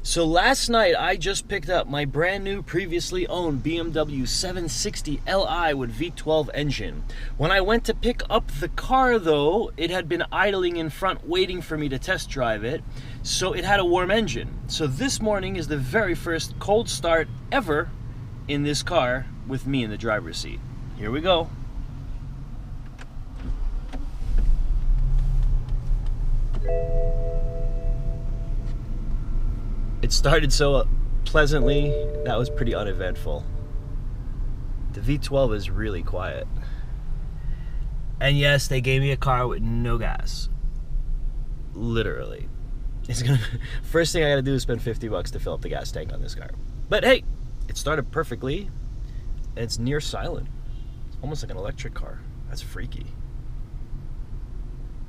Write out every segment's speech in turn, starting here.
So last night I just picked up my brand new previously owned BMW 760 Li with V12 engine. When I went to pick up the car though, it had been idling in front waiting for me to test drive it, so it had a warm engine. So this morning is the very first cold start ever in this car with me in the driver's seat. Here we go. It started so pleasantly, that was pretty uneventful. The V12 is really quiet. And yes, they gave me a car with no gas. Literally. First thing I gotta do is spend $50 to fill up the gas tank on this car. But hey, it started perfectly, and it's near silent. It's almost like an electric car. That's freaky.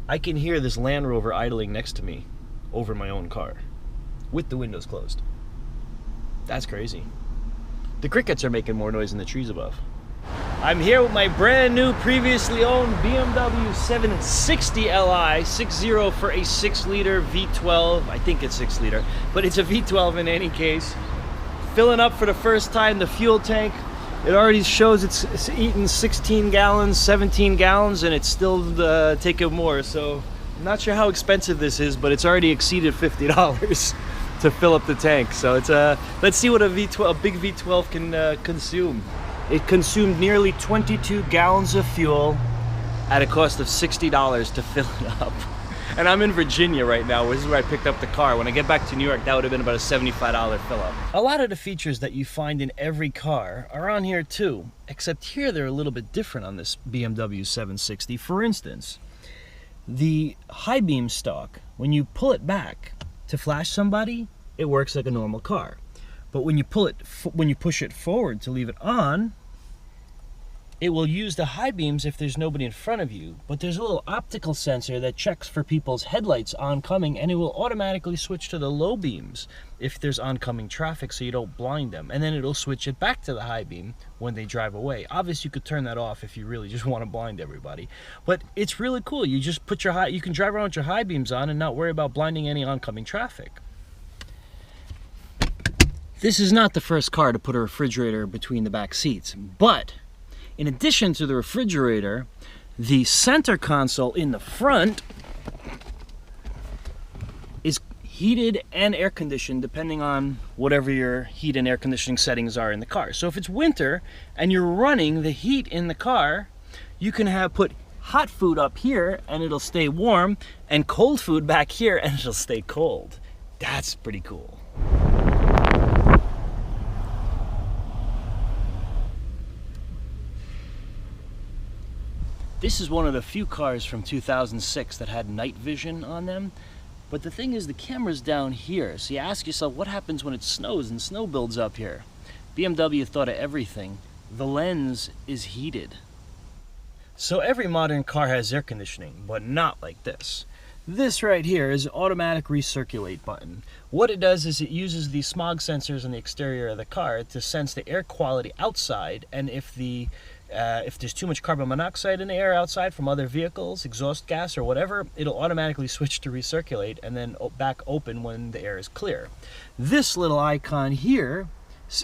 I can hear this Land Rover idling next to me over my own car, with the windows closed. That's crazy. The crickets are making more noise than the trees above. I'm here with my brand new previously owned BMW 760 Li, 60 for a 6-liter V12. I think it's 6-liter, but it's a V12 in any case. Filling up for the first time the fuel tank. It already shows it's eating 16 gallons, 17 gallons, and it's still taking more. So I'm not sure how expensive this is, but it's already exceeded $50 to fill up the tank. So it's let's see what a big V12 can consume. It consumed nearly 22 gallons of fuel at a cost of $60 to fill it up. And I'm in Virginia right now. This is where I picked up the car. When I get back to New York, that would have been about a $75 fill up. A lot of the features that you find in every car are on here too, except here they're a little bit different on this BMW 760. For instance, the high beam stalk, when you pull it back to flash somebody, it works like a normal car. But when you push it forward to leave it on, it will use the high beams if there's nobody in front of you. But there's a little optical sensor that checks for people's headlights oncoming, and it will automatically switch to the low beams if there's oncoming traffic so you don't blind them. And then it'll switch it back to the high beam when they drive away. Obviously you could turn that off if you really just want to blind everybody. But it's really cool. You just put your you can drive around with your high beams on and not worry about blinding any oncoming traffic. This is not the first car to put a refrigerator between the back seats, but in addition to the refrigerator, the center console in the front is heated and air conditioned depending on whatever your heat and air conditioning settings are in the car. So if it's winter and you're running the heat in the car, you can put hot food up here and it'll stay warm, and cold food back here and it'll stay cold. That's pretty cool. This is one of the few cars from 2006 that had night vision on them. But the thing is, the camera's down here. So you ask yourself, what happens when it snows and snow builds up here? BMW thought of everything. The lens is heated. So every modern car has air conditioning, but not like this. This right here is an automatic recirculate button. What it does is it uses the smog sensors on the exterior of the car to sense the air quality outside, and if there's too much carbon monoxide in the air outside from other vehicles, exhaust gas or whatever, it'll automatically switch to recirculate and then back open when the air is clear. This little icon here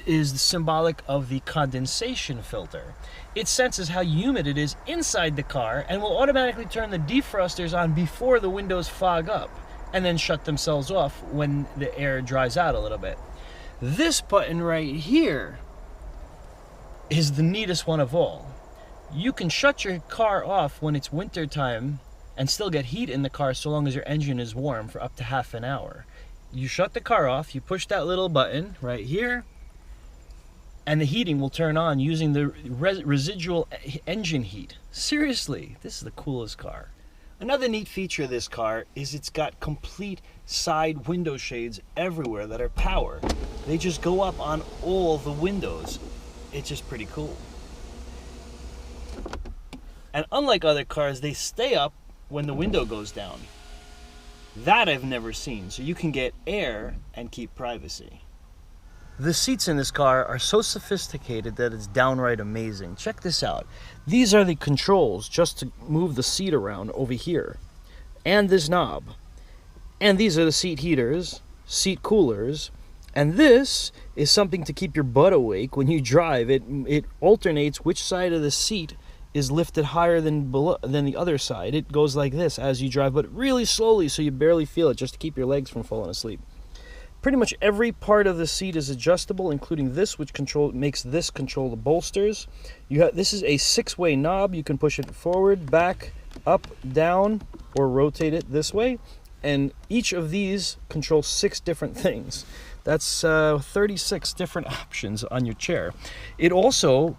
is symbolic of the condensation filter. It senses how humid it is inside the car and will automatically turn the defrosters on before the windows fog up, and then shut themselves off when the air dries out a little bit. This button right here is the neatest one of all. You can shut your car off when it's winter time and still get heat in the car so long as your engine is warm for up to half an hour. You shut the car off, you push that little button right here, and the heating will turn on using the residual engine heat. Seriously, this is the coolest car. Another neat feature of this car is it's got complete side window shades everywhere that are power. They just go up on all the windows. It's just pretty cool. And unlike other cars, they stay up when the window goes down. That I've never seen, so you can get air and keep privacy. The seats in this car are so sophisticated that it's downright amazing. Check this out. These are the controls just to move the seat around over here. And this knob. And these are the seat heaters, seat coolers, and this is something to keep your butt awake when you drive. It alternates which side of the seat is lifted higher than the other side. It goes like this as you drive, but really slowly so you barely feel it, just to keep your legs from falling asleep. Pretty much every part of the seat is adjustable, including this, which makes this control the bolsters. This is a 6-way knob. You can push it forward, back, up, down, or rotate it this way. And each of these controls 6 different things. That's 36 different options on your chair. It also,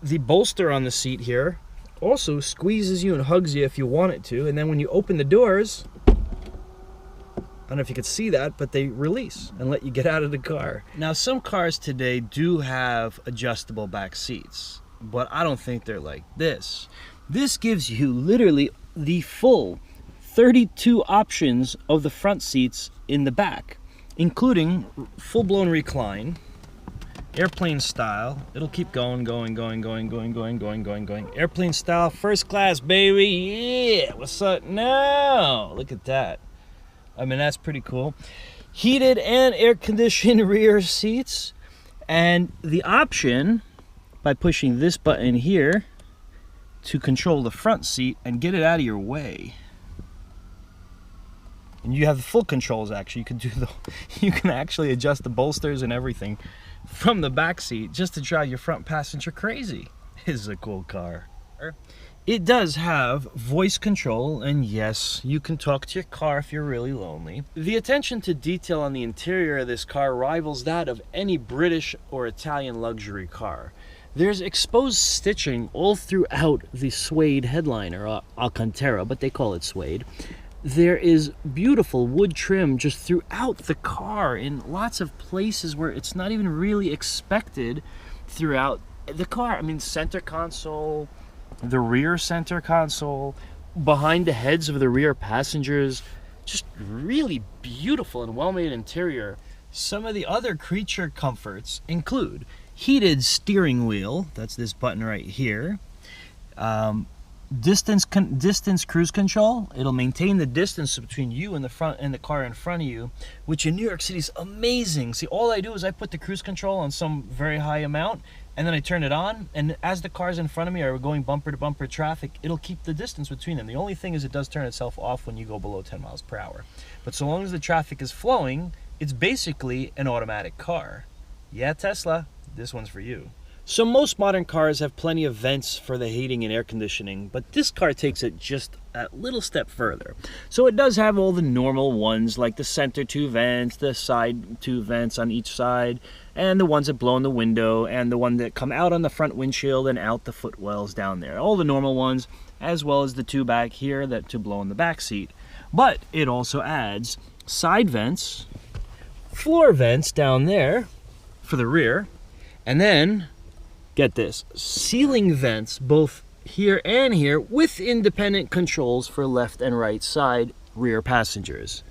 the bolster on the seat here, also squeezes you and hugs you if you want it to. And then when you open the doors, I don't know if you could see that, but they release and let you get out of the car. Now, some cars today do have adjustable back seats, but I don't think they're like this. This gives you literally the full 32 options of the front seats in the back, including full-blown recline, airplane style. It'll keep going. Airplane style, first class, baby. Yeah, what's up now? Look at that. I mean, that's pretty cool. Heated and air-conditioned rear seats. And the option, by pushing this button here, to control the front seat and get it out of your way. And you have the full controls, actually. You can actually adjust the bolsters and everything from the back seat just to drive your front passenger crazy. This is a cool car. It does have voice control, and yes, you can talk to your car if you're really lonely. The attention to detail on the interior of this car rivals that of any British or Italian luxury car. There's exposed stitching all throughout the suede headliner, Alcantara, but they call it suede. There is beautiful wood trim just throughout the car in lots of places where it's not even really expected throughout the car. I mean, center console, the rear center console, behind the heads of the rear passengers, just really beautiful and well-made interior. Some of the other creature comforts include heated steering wheel, that's this button right here, distance cruise control. It'll maintain the distance between you and the car in front of you, which in New York City is amazing. See, all I do is I put the cruise control on some very high amount, and then I turn it on, and as the cars in front of me are going bumper to bumper traffic, it'll keep the distance between them. The only thing is it does turn itself off when you go below 10 miles per hour. But so long as the traffic is flowing, it's basically an automatic car. Yeah, Tesla, this one's for you. So most modern cars have plenty of vents for the heating and air conditioning, but this car takes it just a little step further. So it does have all the normal ones, like the center 2 vents, the side 2 vents on each side, and the ones that blow in the window, and the one that come out on the front windshield and out the footwells down there. All the normal ones, as well as the 2 back here that to blow in the back seat. But it also adds side vents, floor vents down there for the rear, and then, get this, ceiling vents both here and here with independent controls for left and right side rear passengers.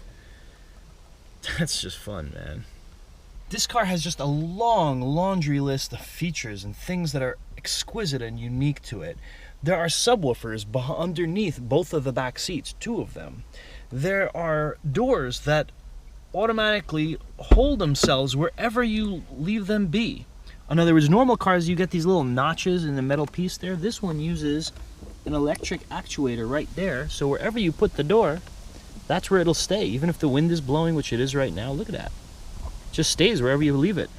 That's just fun, man. This car has just a long laundry list of features and things that are exquisite and unique to it. There are subwoofers underneath both of the back seats, 2 of them. There are doors that automatically hold themselves wherever you leave them be. In other words, normal cars, you get these little notches in the metal piece there. This one uses an electric actuator right there, so wherever you put the door, that's where it'll stay. Even if the wind is blowing, which it is right now, look at that. It just stays wherever you leave it.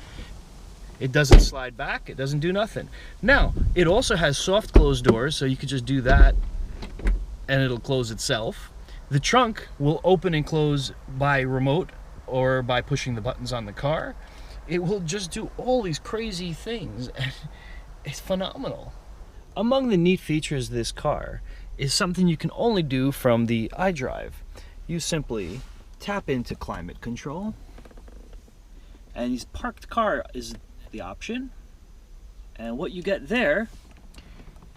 It doesn't slide back, it doesn't do nothing. Now, it also has soft close doors, so you could just do that and it'll close itself. The trunk will open and close by remote or by pushing the buttons on the car. It will just do all these crazy things. It's phenomenal. Among the neat features of this car is something you can only do from the iDrive. You simply tap into climate control, and his parked car is the option. And what you get there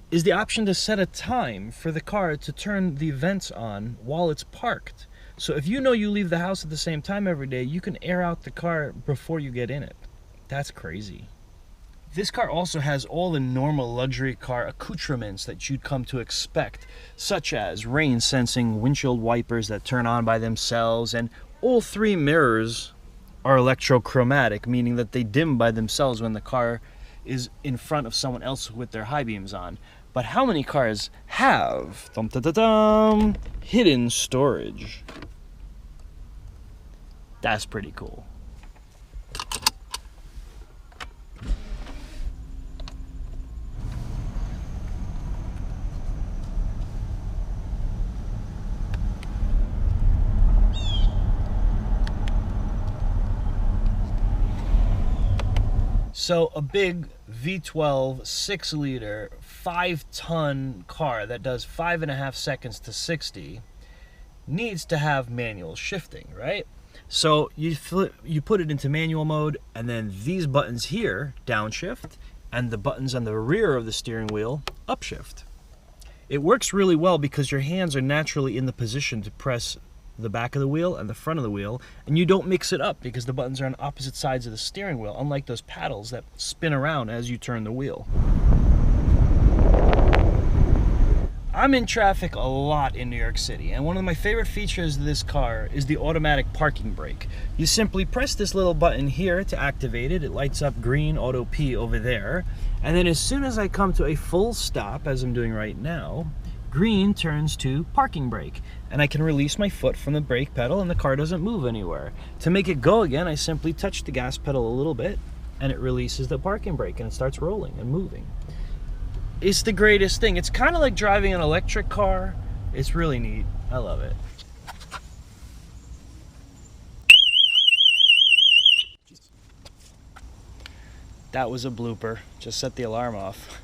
is the option to set a time for the car to turn the vents on while it's parked. So if you know you leave the house at the same time every day, you can air out the car before you get in it. That's crazy. This car also has all the normal luxury car accoutrements that you'd come to expect, such as rain sensing windshield wipers that turn on by themselves, and all 3 mirrors are electrochromatic, meaning that they dim by themselves when the car is in front of someone else with their high beams on. But how many cars have hidden storage? That's pretty cool. So a big V12 6-liter 5-ton car that does 5.5 seconds to 60 needs to have manual shifting, right? So you put it into manual mode, and then these buttons here downshift, and the buttons on the rear of the steering wheel upshift. It works really well because your hands are naturally in the position to press the back of the wheel and the front of the wheel, and you don't mix it up because the buttons are on opposite sides of the steering wheel, unlike those paddles that spin around as you turn the wheel. I'm in traffic a lot in New York City, and one of my favorite features of this car is the automatic parking brake. You simply press this little button here to activate it. It lights up green auto P over there, and then as soon as I come to a full stop, as I'm doing right now, green turns to parking brake, and I can release my foot from the brake pedal and the car doesn't move anywhere. To make it go again, I simply touch the gas pedal a little bit and it releases the parking brake and it starts rolling and moving. It's the greatest thing. It's kind of like driving an electric car. It's really neat. I love it. That was a blooper. Just set the alarm off.